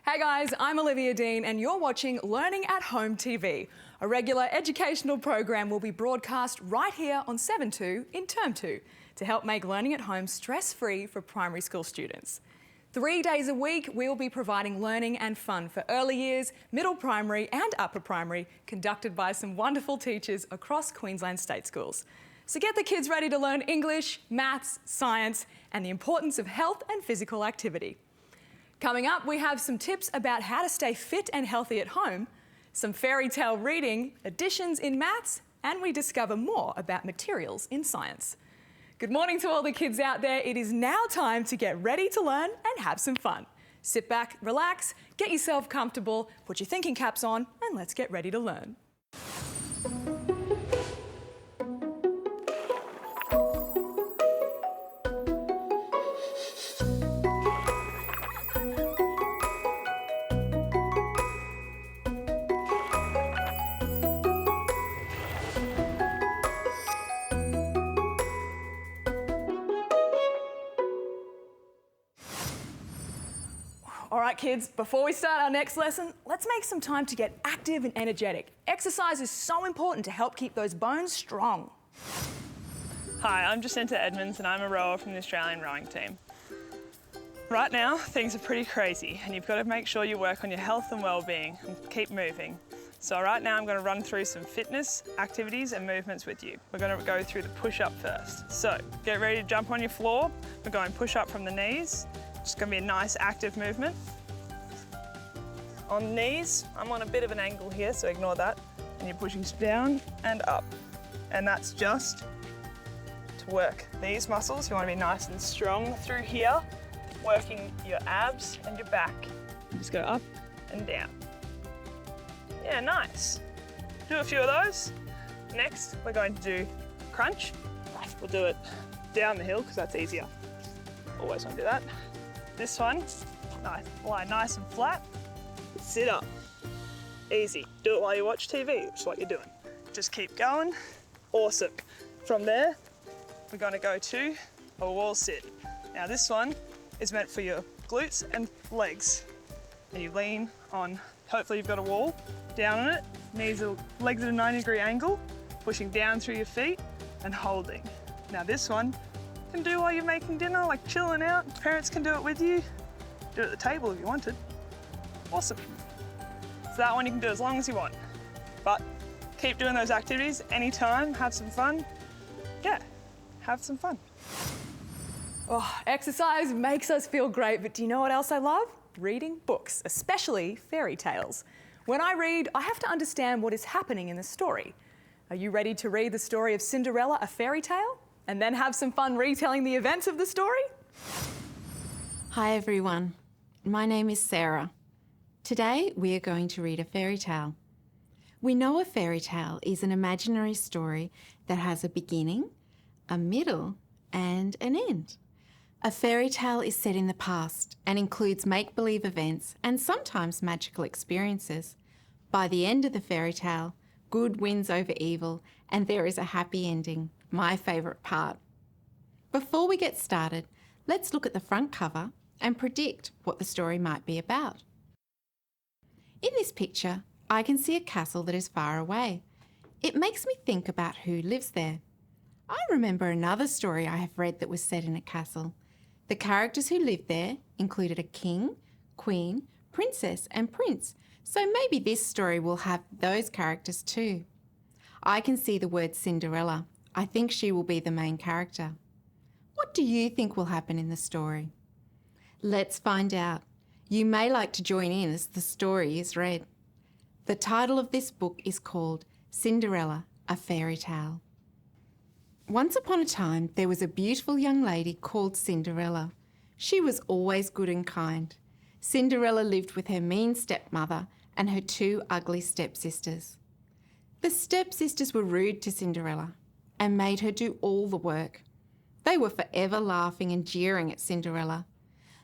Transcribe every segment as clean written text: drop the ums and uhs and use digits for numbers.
Hey guys, I'm Olivia Dean and you're watching Learning at Home TV. A regular educational program will be broadcast right here on 7/2 in Term 2 to help make learning at home stress-free for primary school students. 3 days a week, we will be providing learning and fun for early years, middle primary and upper primary, conducted by some wonderful teachers across Queensland state schools. So get the kids ready to learn English, maths, science and the importance of health and physical activity. Coming up, we have some tips about how to stay fit and healthy at home, some fairy tale reading, additions in maths, and we discover more about materials in science. Good morning to all the kids out there. It is now time to get ready to learn and have some fun. Sit back, relax, get yourself comfortable, put your thinking caps on, and let's get ready to learn. All right, kids, before we start our next lesson, let's make some time to get active and energetic. Exercise is so important to help keep those bones strong. Hi, I'm Jacinta Edmonds and I'm a rower from the Australian rowing team. Right now, things are pretty crazy and you've got to make sure you work on your health and well-being and keep moving. So right now I'm going to run through some fitness, activities and movements with you. We're going to go through the push-up first. So get ready to jump on your floor. We're going push-up from the knees. It's going to be a nice active movement. On knees, I'm on a bit of an angle here, so ignore that. And you're pushing down and up. And that's just to work these muscles. You want to be nice and strong through here, working your abs and your back. Just go up and down. Yeah, nice. Do a few of those. Next, we're going to do crunch. We'll do it down the hill because that's easier. Always want to do that. This one, nice, lie nice and flat. Sit up. Easy. Do it while you watch TV, which is what you're doing. Just keep going. Awesome. From there, we're going to go to a wall sit. Now this one is meant for your glutes and legs. And you lean on, hopefully you've got a wall, down on it, legs at a 90-degree angle, pushing down through your feet and holding. Now this one, you can do while you're making dinner, like chilling out. Parents can do it with you. Do it at the table if you wanted. Awesome. So that one you can do as long as you want. But keep doing those activities anytime, have some fun. Yeah, have some fun. Oh, exercise makes us feel great, but do you know what else I love? Reading books, especially fairy tales. When I read, I have to understand what is happening in the story. Are you ready to read the story of Cinderella, a fairy tale? And then have some fun retelling the events of the story? Hi everyone, my name is Sarah. Today we are going to read a fairy tale. We know a fairy tale is an imaginary story that has a beginning, a middle and an end. A fairy tale is set in the past and includes make-believe events and sometimes magical experiences. By the end of the fairy tale, good wins over evil and there is a happy ending, my favourite part. Before we get started, let's look at the front cover and predict what the story might be about. In this picture, I can see a castle that is far away. It makes me think about who lives there. I remember another story I have read that was set in a castle. The characters who lived there included a king, queen, princess and prince, so maybe this story will have those characters too. I can see the word Cinderella. I think she will be the main character. What do you think will happen in the story? Let's find out. You may like to join in as the story is read. The title of this book is called Cinderella, a Fairy Tale. Once upon a time, there was a beautiful young lady called Cinderella. She was always good and kind. Cinderella lived with her mean stepmother and her 2 ugly stepsisters. The stepsisters were rude to Cinderella and made her do all the work. They were forever laughing and jeering at Cinderella.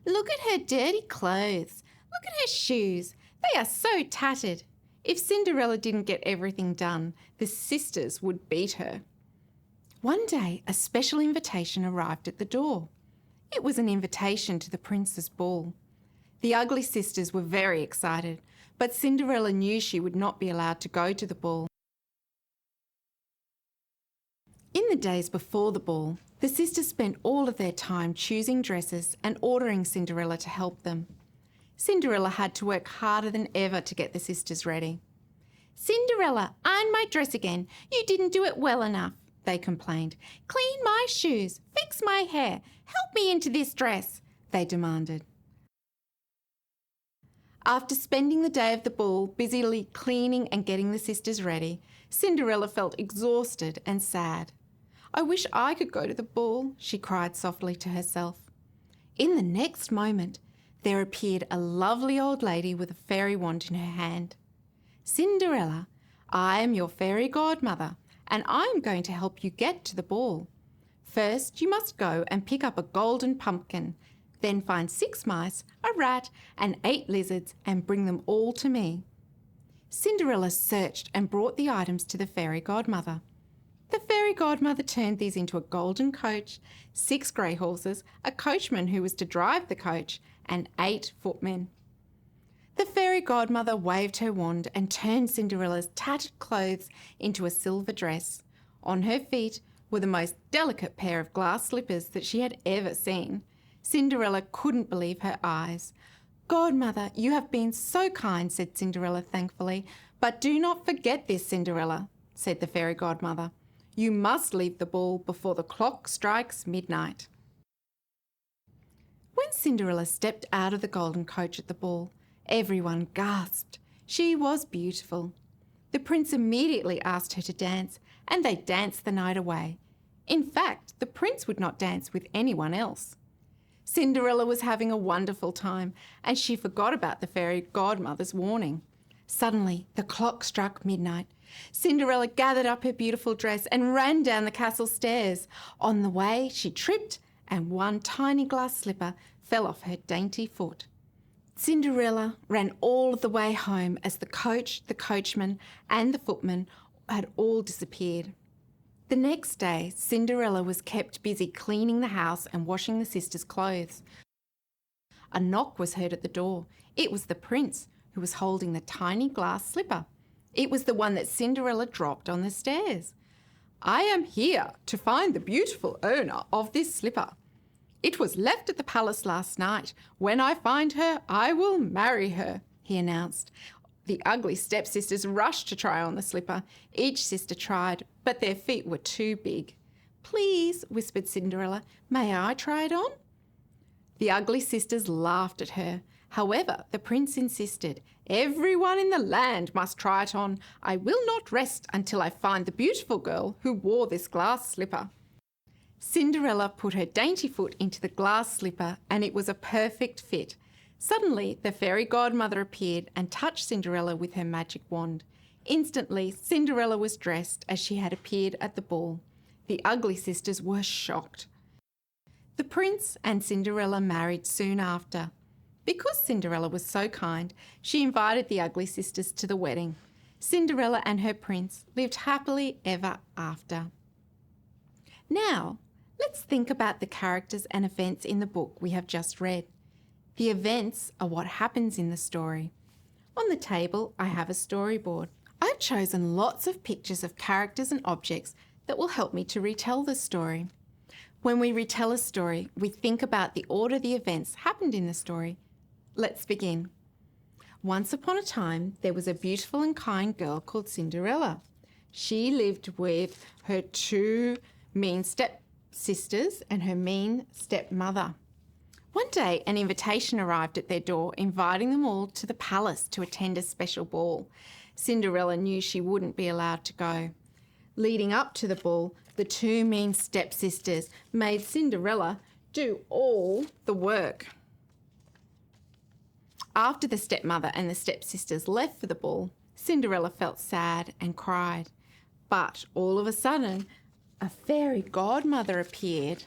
Look at her dirty clothes. Look at her shoes. They are so tattered. If Cinderella didn't get everything done, the sisters would beat her. One day, a special invitation arrived at the door. It was an invitation to the prince's ball. The ugly sisters were very excited, but Cinderella knew she would not be allowed to go to the ball. In the days before the ball, the sisters spent all of their time choosing dresses and ordering Cinderella to help them. Cinderella had to work harder than ever to get the sisters ready. "Cinderella, iron my dress again. You didn't do it well enough," they complained. "Clean my shoes, fix my hair, help me into this dress," they demanded. After spending the day of the ball busily cleaning and getting the sisters ready, Cinderella felt exhausted and sad. "I wish I could go to the ball," she cried softly to herself. In the next moment, there appeared a lovely old lady with a fairy wand in her hand. "Cinderella, I am your fairy godmother, and I'm going to help you get to the ball. First, you must go and pick up a golden pumpkin, then find 6 mice, a rat, and 8 lizards, and bring them all to me." Cinderella searched and brought the items to the fairy godmother. The fairy godmother turned these into a golden coach, 6 grey horses, a coachman who was to drive the coach, and 8 footmen. The fairy godmother waved her wand and turned Cinderella's tattered clothes into a silver dress. On her feet were the most delicate pair of glass slippers that she had ever seen. Cinderella couldn't believe her eyes. "Godmother, you have been so kind," said Cinderella thankfully. "But do not forget this, Cinderella," said the fairy godmother. "You must leave the ball before the clock strikes midnight." When Cinderella stepped out of the golden coach at the ball, everyone gasped. She was beautiful. The prince immediately asked her to dance, and they danced the night away. In fact, the prince would not dance with anyone else. Cinderella was having a wonderful time, and she forgot about the fairy godmother's warning. Suddenly, the clock struck midnight. Cinderella gathered up her beautiful dress and ran down the castle stairs. On the way, she tripped, and one tiny glass slipper fell off her dainty foot. Cinderella ran all the way home as the coach, the coachman, and the footman had all disappeared. The next day, Cinderella was kept busy cleaning the house and washing the sisters' clothes. A knock was heard at the door. It was the prince, who was holding the tiny glass slipper. It was the one that Cinderella dropped on the stairs. "I am here to find the beautiful owner of this slipper. It was left at the palace last night. When I find her, I will marry her," he announced. The ugly stepsisters rushed to try on the slipper. Each sister tried, but their feet were too big. "Please," whispered Cinderella, "may I try it on?" The ugly sisters laughed at her. However, the prince insisted, "Everyone in the land must try it on. I will not rest until I find the beautiful girl who wore this glass slipper." Cinderella put her dainty foot into the glass slipper, and it was a perfect fit. Suddenly, the fairy godmother appeared and touched Cinderella with her magic wand. Instantly, Cinderella was dressed as she had appeared at the ball. The ugly sisters were shocked. The prince and Cinderella married soon after. Because Cinderella was so kind, she invited the ugly sisters to the wedding. Cinderella and her prince lived happily ever after. Now, let's think about the characters and events in the book we have just read. The events are what happens in the story. On the table, I have a storyboard. I've chosen lots of pictures of characters and objects that will help me to retell the story. When we retell a story, we think about the order the events happened in the story. Let's begin. Once upon a time, there was a beautiful and kind girl called Cinderella. She lived with her 2 mean stepsisters and her mean stepmother. One day, an invitation arrived at their door, inviting them all to the palace to attend a special ball. Cinderella knew she wouldn't be allowed to go. Leading up to the ball, the 2 mean stepsisters made Cinderella do all the work. After the stepmother and the stepsisters left for the ball, Cinderella felt sad and cried. But all of a sudden, a fairy godmother appeared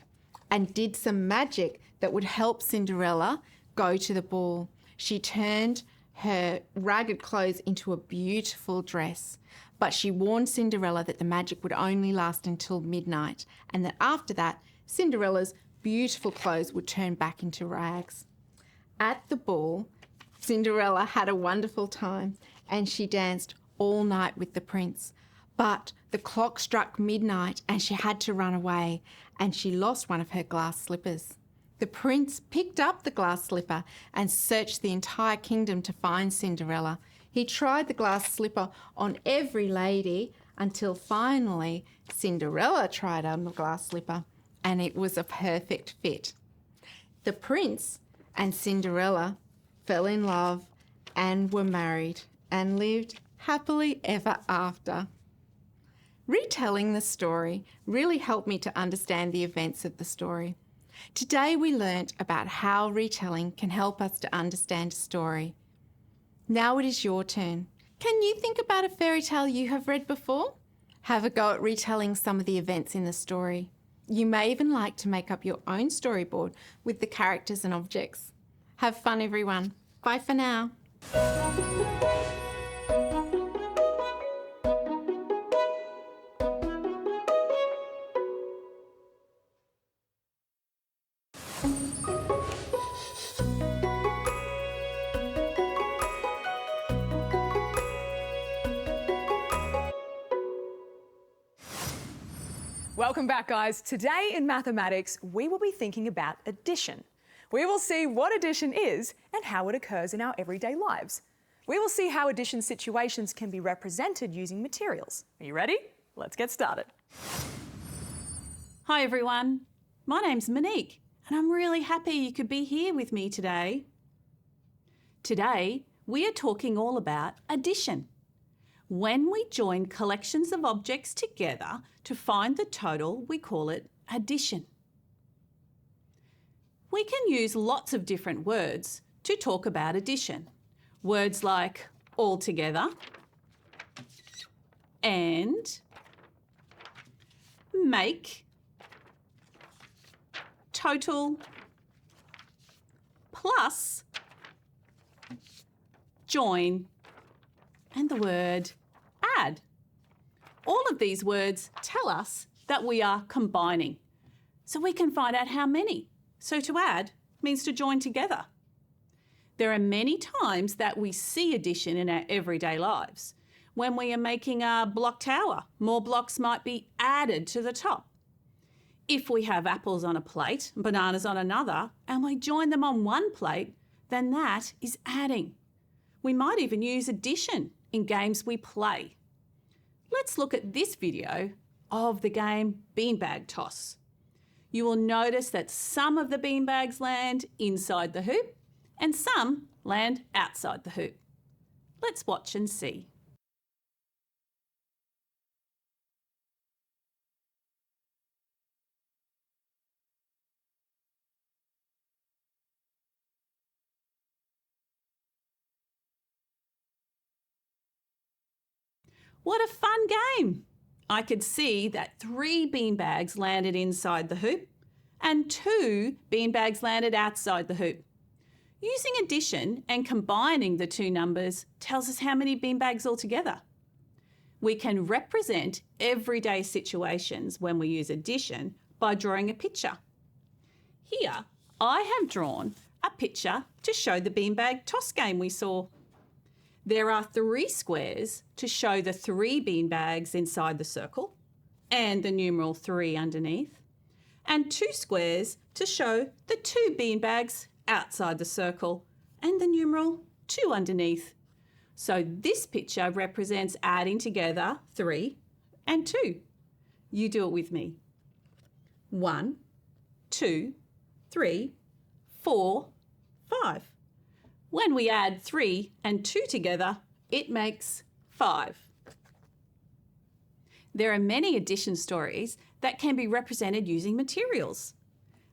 and did some magic that would help Cinderella go to the ball. She turned her ragged clothes into a beautiful dress, but she warned Cinderella that the magic would only last until midnight, and that after that, Cinderella's beautiful clothes would turn back into rags. At the ball, Cinderella had a wonderful time and she danced all night with the prince. But the clock struck midnight and she had to run away and she lost one of her glass slippers. The prince picked up the glass slipper and searched the entire kingdom to find Cinderella. He tried the glass slipper on every lady until finally Cinderella tried on the glass slipper and it was a perfect fit. The prince and Cinderella fell in love and were married and lived happily ever after. Retelling the story really helped me to understand the events of the story. Today we learnt about how retelling can help us to understand a story. Now it is your turn. Can you think about a fairy tale you have read before? Have a go at retelling some of the events in the story. You may even like to make up your own storyboard with the characters and objects. Have fun, everyone. Bye for now. Welcome back, guys. Today in mathematics, we will be thinking about addition. We will see what addition is and how it occurs in our everyday lives. We will see how addition situations can be represented using materials. Are you ready? Let's get started. Hi everyone, my name's Monique and I'm really happy you could be here with me today. Today we are talking all about addition. When we join collections of objects together to find the total, we call it addition. We can use lots of different words to talk about addition. Words like altogether and make, total, plus, join, and the word add. All of these words tell us that we are combining, so we can find out how many. So to add means to join together. There are many times that we see addition in our everyday lives. When we are making a block tower, more blocks might be added to the top. If we have apples on a plate, bananas on another, and we join them on one plate, then that is adding. We might even use addition in games we play. Let's look at this video of the game beanbag toss. You will notice that some of the beanbags land inside the hoop and some land outside the hoop. Let's watch and see. What a fun game! I could see that 3 beanbags landed inside the hoop and 2 beanbags landed outside the hoop. Using addition and combining the 2 numbers tells us how many beanbags altogether. We can represent everyday situations when we use addition by drawing a picture. Here, I have drawn a picture to show the beanbag toss game we saw. There are 3 squares to show the 3 beanbags inside the circle and the numeral 3 underneath, and 2 squares to show the 2 beanbags outside the circle and the numeral 2 underneath. So this picture represents adding together 3 and 2. You do it with me. 1, 2, 3, 4, 5. When we add 3 and 2 together, it makes 5. There are many addition stories that can be represented using materials.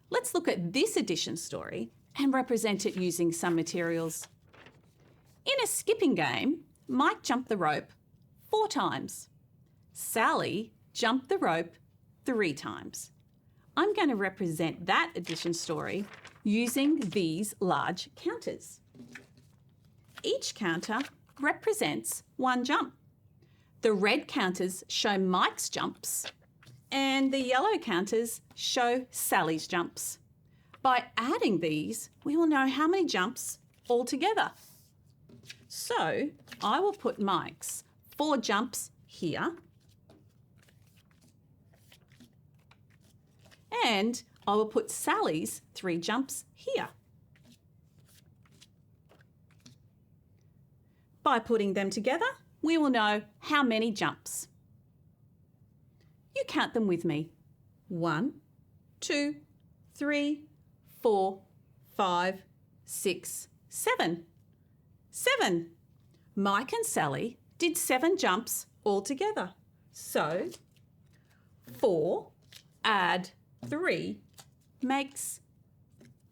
Let's look at this addition story and represent it using some materials. In a skipping game, Mike jumped the rope 4 times. Sally jumped the rope 3 times. I'm going to represent that addition story using these large counters. Each counter represents 1 jump. The red counters show Mike's jumps and the yellow counters show Sally's jumps. By adding these, we will know how many jumps altogether. So I will put Mike's 4 jumps here, and I will put Sally's 3 jumps here. By putting them together, we will know how many jumps. You count them with me. 1, 2, 3, 4, 5, 6, 7. 7. Mike and Sally did 7 jumps altogether. So 4 add 3 makes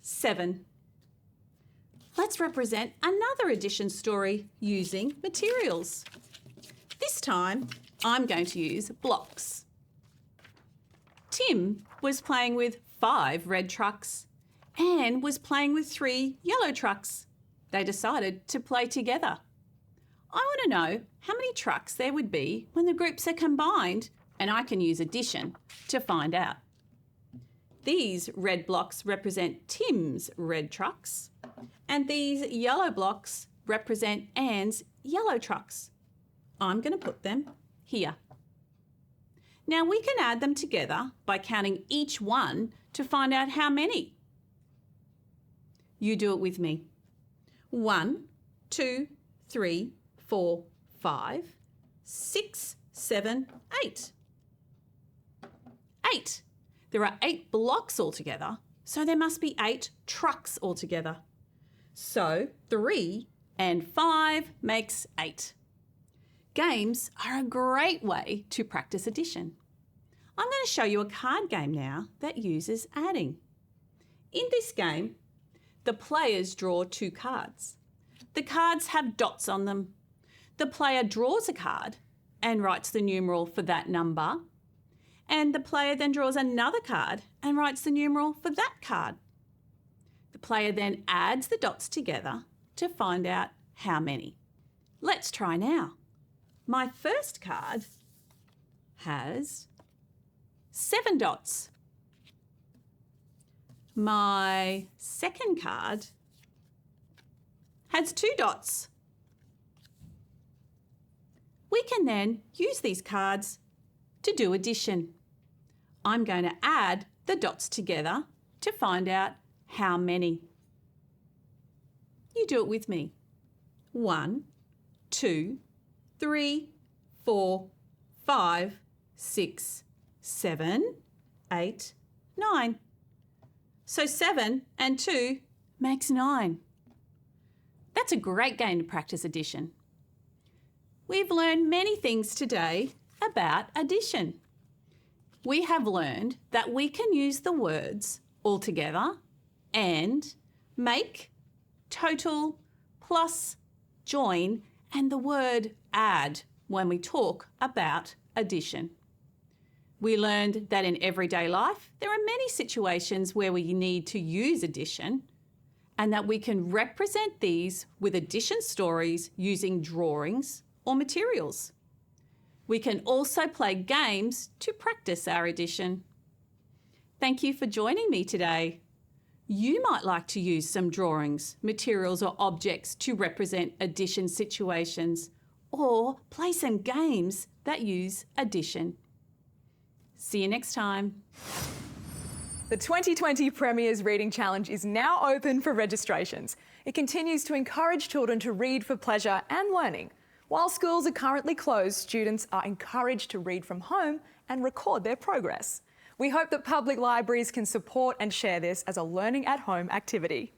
7. Let's represent another addition story using materials. This time, I'm going to use blocks. Tim was playing with 5 red trucks. Anne was playing with 3 yellow trucks. They decided to play together. I want to know how many trucks there would be when the groups are combined, and I can use addition to find out. These red blocks represent Tim's red trucks, and these yellow blocks represent Anne's yellow trucks. I'm going to put them here. Now we can add them together by counting each one to find out how many. You do it with me. 1, 2, 3, 4, 5, 6, 7, 8. 8. There are 8 blocks altogether, so there must be 8 trucks altogether. So 3 and 5 makes 8. Games are a great way to practice addition. I'm going to show you a card game now that uses adding. In this game, the players draw 2 cards. The cards have dots on them. The player draws a card and writes the numeral for that number, and the player then draws another card and writes the numeral for that card. The player then adds the dots together to find out how many. Let's try now. My first card has 7 dots. My second card has 2 dots. We can then use these cards to do addition. I'm going to add the dots together to find out how many. You do it with me. 1, 2, 3, 4, 5, 6, 7, 8, 9. So 7 and 2 makes 9. That's a great game to practice addition. We've learned many things today about addition. We have learned that we can use the words altogether and, make, total, plus, join, and the word add when we talk about addition. We learned that in everyday life, there are many situations where we need to use addition, and that we can represent these with addition stories using drawings or materials. We can also play games to practice our addition. Thank you for joining me today. You might like to use some drawings, materials or objects to represent addition situations, or play some games that use addition. See you next time. The 2020 Premier's Reading Challenge is now open for registrations. It continues to encourage children to read for pleasure and learning. While schools are currently closed, students are encouraged to read from home and record their progress. We hope that public libraries can support and share this as a learning at home activity.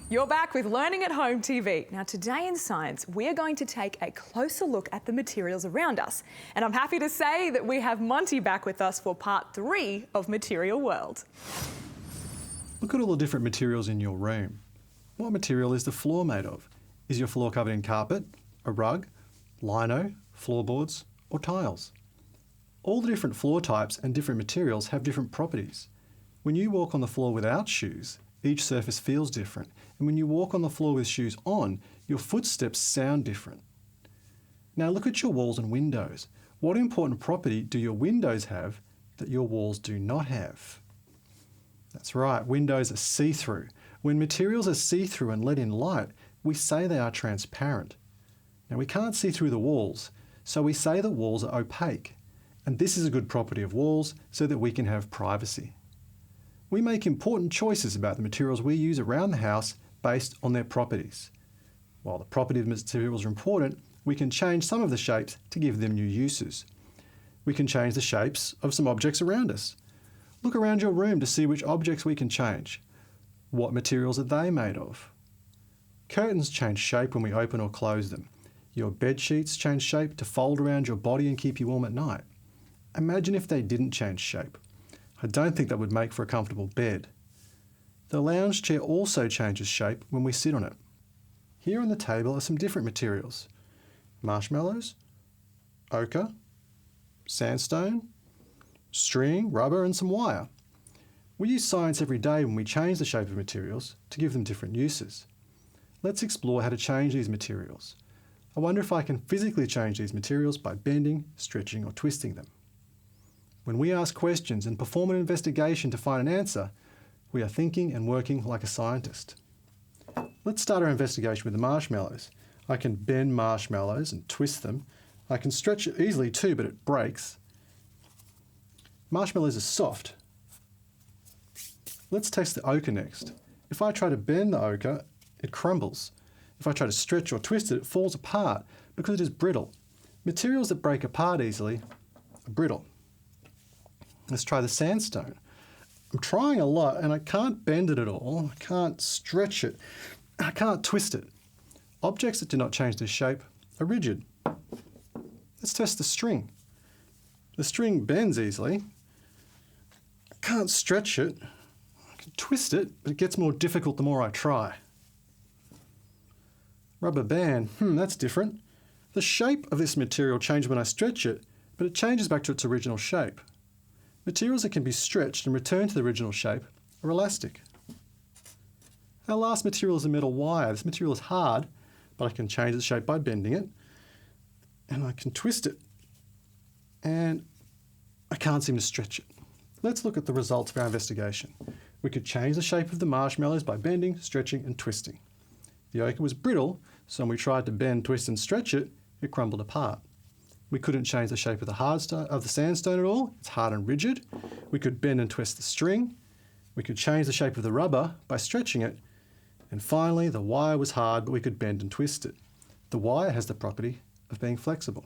You're back with Learning at Home TV. Now today in science, we're going to take a closer look at the materials around us. And I'm happy to say that we have Monty back with us for part 3 of Material World. Look at all the different materials in your room. What material is the floor made of? Is your floor covered in carpet, a rug, lino, floorboards, or tiles? All the different floor types and different materials have different properties. When you walk on the floor without shoes, each surface feels different. And when you walk on the floor with shoes on, your footsteps sound different. Now look at your walls and windows. What important property do your windows have that your walls do not have? That's right, windows are see-through. When materials are see-through and let in light, we say they are transparent. Now we can't see through the walls, so we say the walls are opaque. And this is a good property of walls so that we can have privacy. We make important choices about the materials we use around the house based on their properties. While the property of materials are important, we can change some of the shapes to give them new uses. We can change the shapes of some objects around us. Look around your room to see which objects we can change. What materials are they made of? Curtains change shape when we open or close them. Your bed sheets change shape to fold around your body and keep you warm at night. Imagine if they didn't change shape. I don't think that would make for a comfortable bed. The lounge chair also changes shape when we sit on it. Here on the table are some different materials: marshmallows, ochre, sandstone, string, rubber and some wire. We use science every day when we change the shape of materials to give them different uses. Let's explore how to change these materials. I wonder if I can physically change these materials by bending, stretching or twisting them. When we ask questions and perform an investigation to find an answer, we are thinking and working like a scientist. Let's start our investigation with the marshmallows. I can bend marshmallows and twist them. I can stretch it easily too, but it breaks. Marshmallows are soft. Let's test the ochre next. If I try to bend the ochre, it crumbles. If I try to stretch or twist it, it falls apart because it is brittle. Materials that break apart easily are brittle. Let's try the sandstone. I'm trying a lot and I can't bend it at all. I can't stretch it. I can't twist it. Objects that do not change their shape are rigid. Let's test the string. The string bends easily. I can't stretch it. I can twist it, but it gets more difficult the more I try. Rubber band, that's different. The shape of this material changes when I stretch it, but it changes back to its original shape. Materials that can be stretched and return to the original shape are elastic. Our last material is a metal wire. This material is hard, but I can change its shape by bending it, and I can twist it, and I can't seem to stretch it. Let's look at the results of our investigation. We could change the shape of the marshmallows by bending, stretching and twisting. The ochre was brittle, so when we tried to bend, twist and stretch it, it crumbled apart. We couldn't change the shape of the sandstone at all. It's hard and rigid. We could bend and twist the string. We could change the shape of the rubber by stretching it. And finally, the wire was hard, but we could bend and twist it. The wire has the property of being flexible.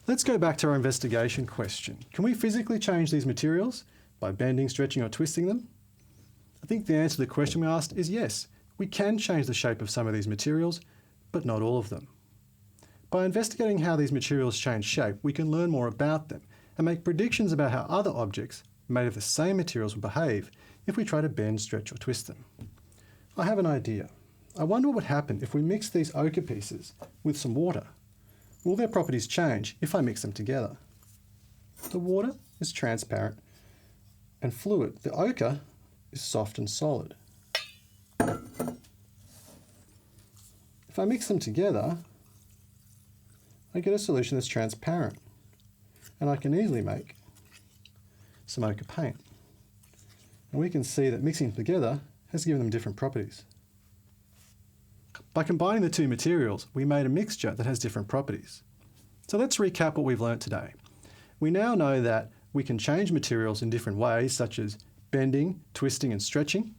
Let's go back to our investigation question. Can we physically change these materials by bending, stretching or twisting them? I think the answer to the question we asked is yes. We can change the shape of some of these materials, but not all of them. By investigating how these materials change shape, we can learn more about them and make predictions about how other objects made of the same materials will behave if we try to bend, stretch or twist them. I have an idea. I wonder what would happen if we mix these ochre pieces with some water. Will their properties change if I mix them together? The water is transparent and fluid. The ochre is soft and solid. If I mix them together, I get a solution that's transparent, and I can easily make some ochre paint. And we can see that mixing them together has given them different properties. By combining the two materials, we made a mixture that has different properties. So let's recap what we've learnt today. We now know that we can change materials in different ways, such as bending, twisting and stretching.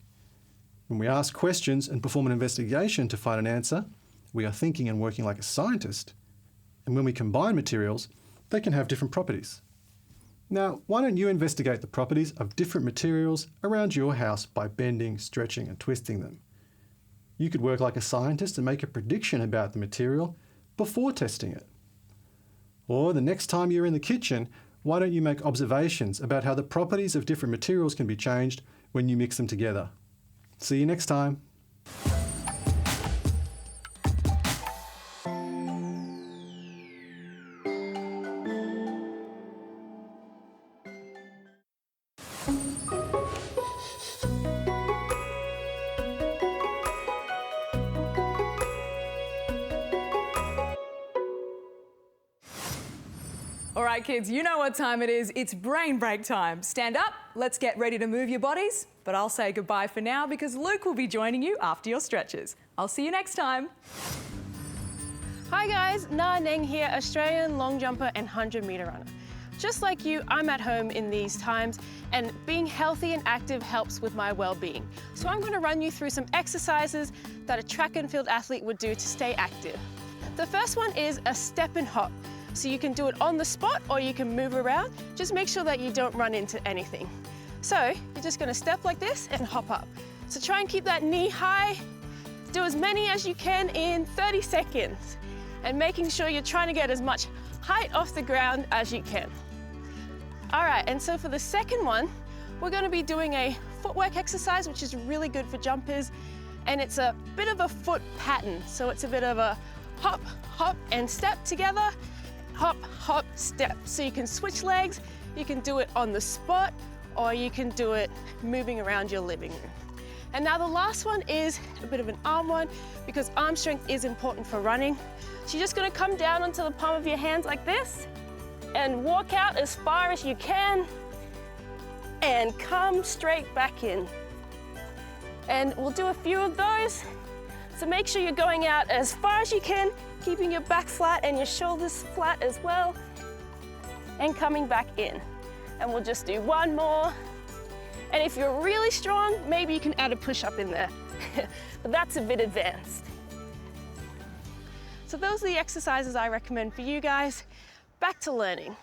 When we ask questions and perform an investigation to find an answer, we are thinking and working like a scientist. And when we combine materials, they can have different properties. Now, why don't you investigate the properties of different materials around your house by bending, stretching and twisting them? You could work like a scientist and make a prediction about the material before testing it. Or the next time you're in the kitchen, why don't you make observations about how the properties of different materials can be changed when you mix them together? See you next time. All right, kids, you know what time it is. It's brain break time. Stand up, let's get ready to move your bodies. But I'll say goodbye for now because Luke will be joining you after your stretches. I'll see you next time. Hi guys, Na Neng here, Australian long jumper and 100-metre runner. Just like you, I'm at home in these times and being healthy and active helps with my well-being. So I'm going to run you through some exercises that a track and field athlete would do to stay active. The first one is a step and hop. So you can do it on the spot or you can move around. Just make sure that you don't run into anything. So you're just going to step like this and hop up. So try and keep that knee high. Do as many as you can in 30 seconds. And making sure you're trying to get as much height off the ground as you can. All right, and so for the second one, we're going to be doing a footwork exercise, which is really good for jumpers. And it's a bit of a foot pattern. So it's a bit of a hop, hop, and step together. Hop, hop, step. So you can switch legs, you can do it on the spot, or you can do it moving around your living room. And now the last one is a bit of an arm one because arm strength is important for running. So you're just gonna come down onto the palm of your hands like this and walk out as far as you can and come straight back in. And we'll do a few of those. So make sure you're going out as far as you can, keeping your back flat and your shoulders flat as well, and coming back in. And we'll just do one more. And if you're really strong, maybe you can add a push-up in there. But that's a bit advanced. So those are the exercises I recommend for you guys. Back to learning.